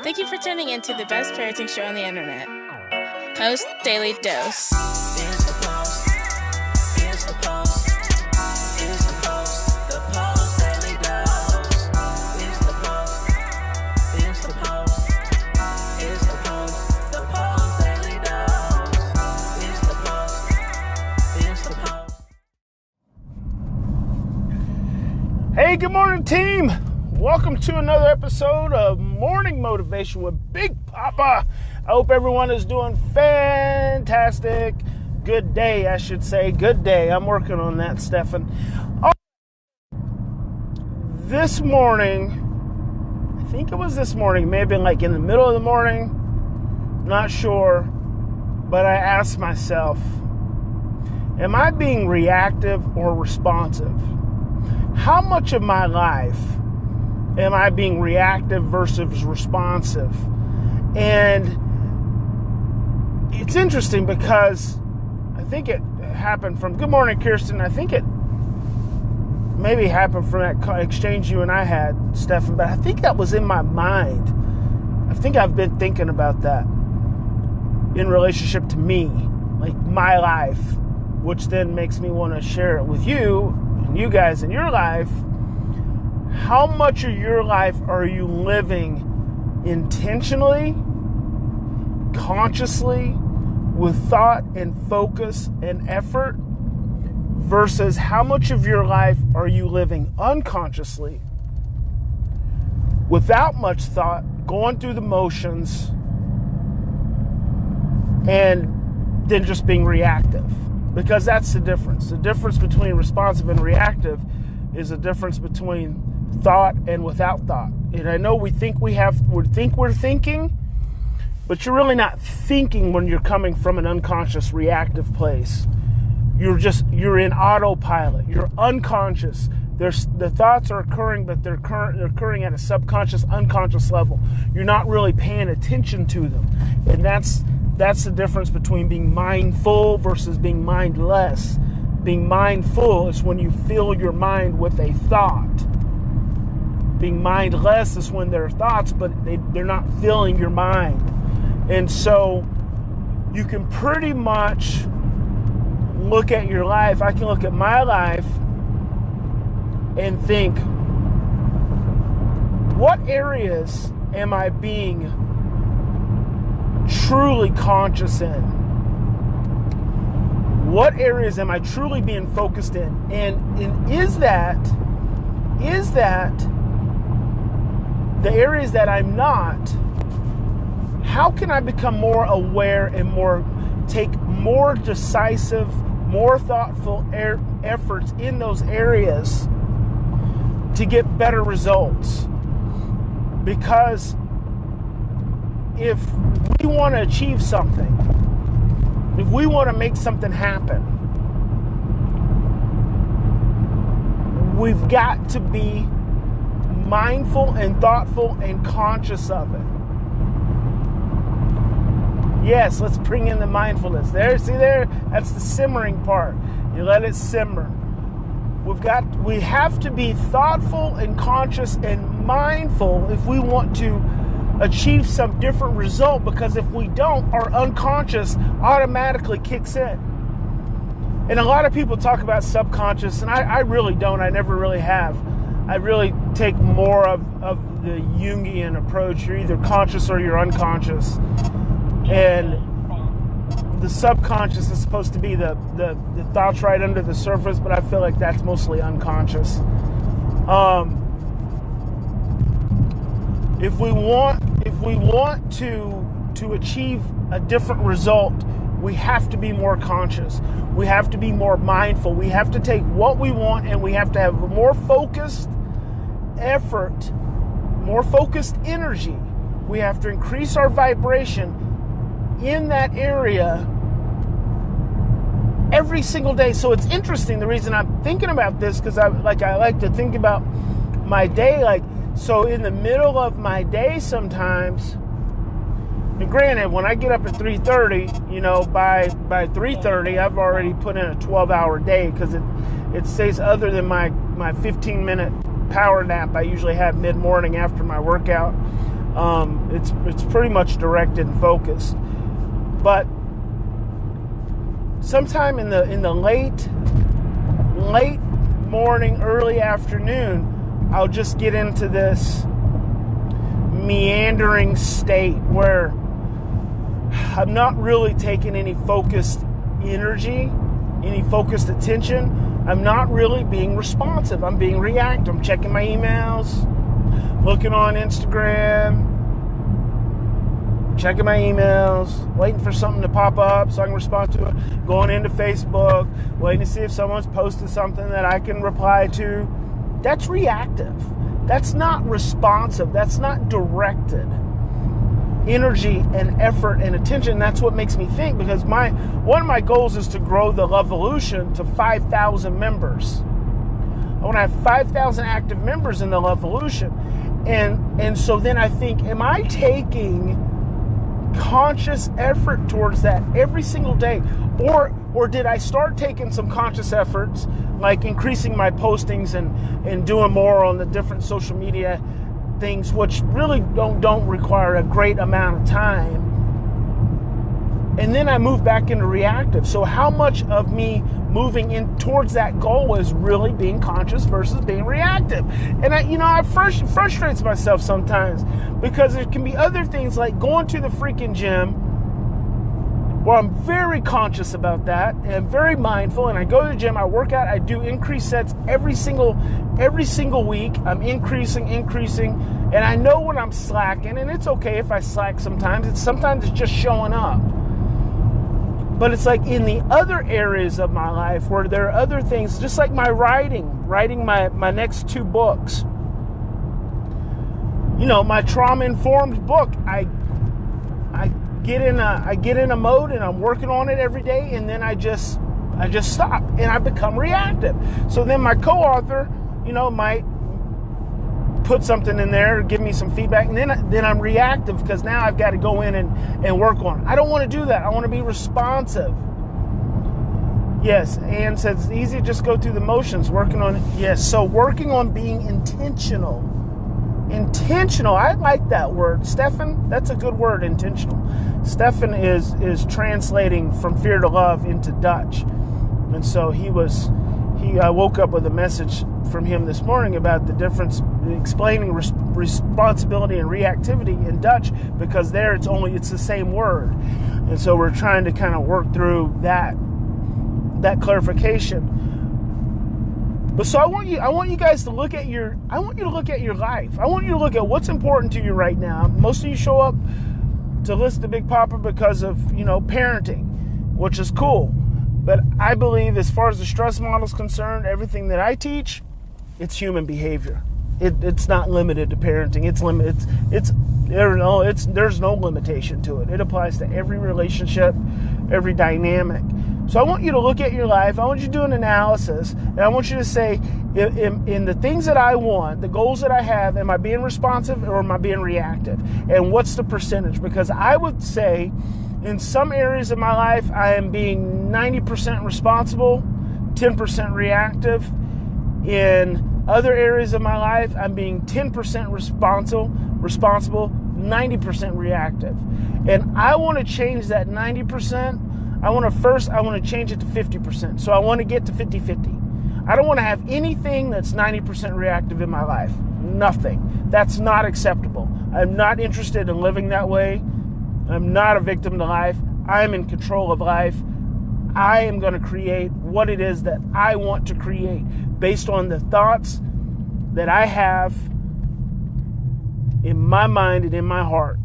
Thank you for tuning in to the best parenting show on the internet, Post Daily Dose. It's the Post. It's the Post. It's the Post. The Post Daily Dose. It's the Post. It's the Post. It's the Post. The Post Daily Dose. It's the Post. It's the Post. Hey, good morning, team. Welcome to another episode of Morning Motivation with Big Papa. I hope everyone is doing fantastic. Good day, I should say. Good day. I'm working on that, Stefan. This morning, I think it was this morning, maybe like in the middle of the morning, not sure, but I asked myself, am I being reactive or responsive? How much of my life am I being reactive versus responsive? And it's interesting because I think it happened from, good morning, Kirsten. I think it maybe happened from that exchange you and I had, Stefan, but I think that was in my mind. I think I've been thinking about that in relationship to me, like my life, which then makes me want to share it with you and you guys in your life. How much of your life are you living intentionally, consciously, with thought and focus and effort, versus how much of your life are you living unconsciously, without much thought, going through the motions, and then just being reactive? Because that's the difference. The difference between responsive and reactive is a difference between thought and without thought. And I know we think we're thinking, but you're really not thinking when you're coming from an unconscious reactive place. You're in autopilot. You're unconscious. The thoughts are occurring, but they're occurring at a subconscious, unconscious level. You're not really paying attention to them. And that's the difference between being mindful versus being mindless. Being mindful is when you fill your mind with a thought. Being mindless is when there are thoughts, but they're not filling your mind. And so you can pretty much look at your life. I can look at my life and think, what areas am I being truly conscious in? What areas am I truly being focused in? And is that the areas that I'm not? How can I become more aware and take more decisive, more thoughtful efforts in those areas to get better results? Because if we want to achieve something, if we want to make something happen, we've got to be mindful and thoughtful and conscious of it. Yes, let's bring in the mindfulness. There, that's the simmering part. You let it simmer. We have to be thoughtful and conscious and mindful if we want to achieve some different result, because if we don't, our unconscious automatically kicks in. And a lot of people talk about subconscious, and I really don't. I never really have. I really take more of the Jungian approach. You're either conscious or you're unconscious. And the subconscious is supposed to be the thoughts right under the surface, but I feel like that's mostly unconscious. If we want to achieve a different result, we have to be more conscious. We have to be more mindful. We have to take what we want and we have to have more focused effort, more focused energy. We have to increase our vibration in that area every single day. So it's interesting. The reason I'm thinking about this, because I like to think about my day. So in the middle of my day sometimes, and granted, when I get up at 3:30, by 3:30, I've already put in a 12-hour day, because it stays, other than my 15-minute power nap I usually have mid-morning after my workout. It's pretty much directed and focused. But sometime in the late morning, early afternoon, I'll just get into this meandering state where I'm not really taking any focused energy, any focused attention. I'm not really being responsive. I'm being reactive. I'm checking my emails, looking on Instagram, checking my emails, waiting for something to pop up so I can respond to it, going into Facebook, waiting to see if someone's posted something that I can reply to. That's reactive. That's not responsive. That's not directed energy and effort and attention. That's what makes me think, because one of my goals is to grow the Lovevolution to 5,000 members. I want to have 5,000 active members in the Lovevolution. And so then I think, am I taking conscious effort towards that every single day? Or did I start taking some conscious efforts, like increasing my postings and doing more on the different social media things, which really don't require a great amount of time, and then I move back into reactive? So how much of me moving in towards that goal is really being conscious versus being reactive? And I frustrates myself sometimes, because there can be other things like going to the freaking gym, where I'm very conscious about that and very mindful, and I go to the gym, I work out, I do increased sets every single week. I'm increasing, and I know when I'm slacking, and it's okay if I slack sometimes. Sometimes it's just showing up. But it's like in the other areas of my life where there are other things, just like my writing my next 2 books. My trauma-informed book, I get in a mode and I'm working on it every day, and then I just stop and I become reactive. So then my co-author, might put something in there, give me some feedback, and then I'm reactive, because now I've got to go in and work on it. I don't want to do that. I want to be responsive. Yes, Ann says it's easy to just go through the motions, working on it. Yes, so working on being intentional. Intentional, I like that word. Stefan, that's a good word, intentional. Stefan is translating from fear to love into Dutch. And so I woke up with a message from him this morning about the difference, explaining responsibility and reactivity in Dutch, because there it's the same word. And so we're trying to kind of work through that clarification. But so I want you guys to look at your life. I want you to look at what's important to you right now. Most of you show up to listen to Big Papa because of, parenting, which is cool. But I believe, as far as the stress model is concerned, everything that I teach, it's human behavior. It's not limited to parenting. There's no limitation to it. It applies to every relationship, every dynamic. So I want you to look at your life. I want you to do an analysis, and I want you to say, in the things that I want, the goals that I have, am I being responsive or am I being reactive? And what's the percentage? Because I would say, in some areas of my life, I am being 90% responsible, 10% reactive. In other areas of my life, I'm being 10% responsible, 90% reactive. And I want to change that 90%. I want to change it to 50%. So I want to get to 50-50. I don't want to have anything that's 90% reactive in my life. Nothing. That's not acceptable. I'm not interested in living that way. I'm not a victim to life. I'm in control of life. I am going to create what it is that I want to create based on the thoughts that I have in my mind and in my heart.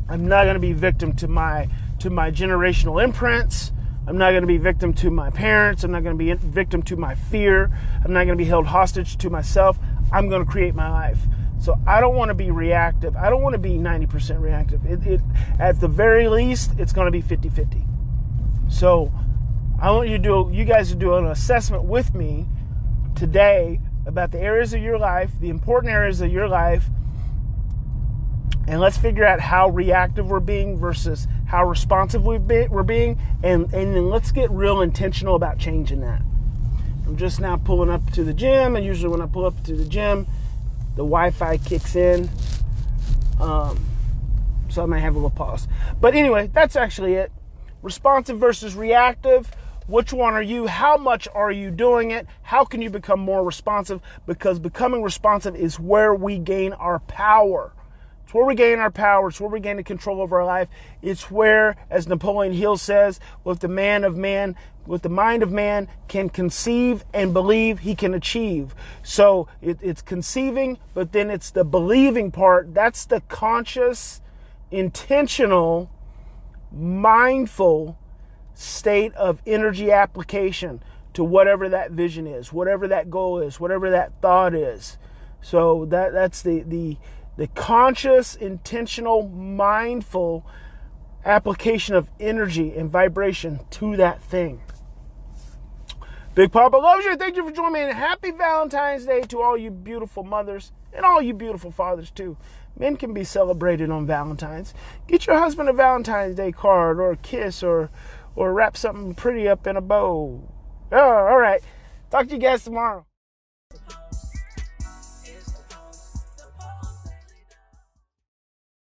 I'm not going to be victim to my generational imprints. I'm not going to be victim to my parents. I'm not going to be victim to my fear. I'm not going to be held hostage to myself. I'm going to create my life. So I don't want to be reactive. I don't want to be 90% reactive. At the very least, it's going to be 50-50. So I want you guys to do an assessment with me today about the areas of your life, the important areas of your life, and let's figure out how reactive we're being versus how responsive we're being, and then let's get real intentional about changing that. I'm just now pulling up to the gym, and usually when I pull up to the gym, the Wi-Fi kicks in. So I might have a little pause. But anyway, that's actually it. Responsive versus reactive. Which one are you? How much are you doing it? How can you become more responsive? Because becoming responsive is where we gain our power. It's where we gain our power. It's where we gain the control of our life. It's where, as Napoleon Hill says, with the mind of man can conceive and believe, he can achieve. So it's conceiving, but then it's the believing part. That's the conscious, intentional, mindful state of energy application to whatever that vision is, whatever that goal is, whatever that thought is. So that's the conscious, intentional, mindful application of energy and vibration to that thing. Big Papa loves you. Thank you for joining me. And happy Valentine's Day to all you beautiful mothers and all you beautiful fathers too. Men can be celebrated on Valentine's. Get your husband a Valentine's Day card or a kiss or wrap something pretty up in a bow. Oh, all right. Talk to you guys tomorrow.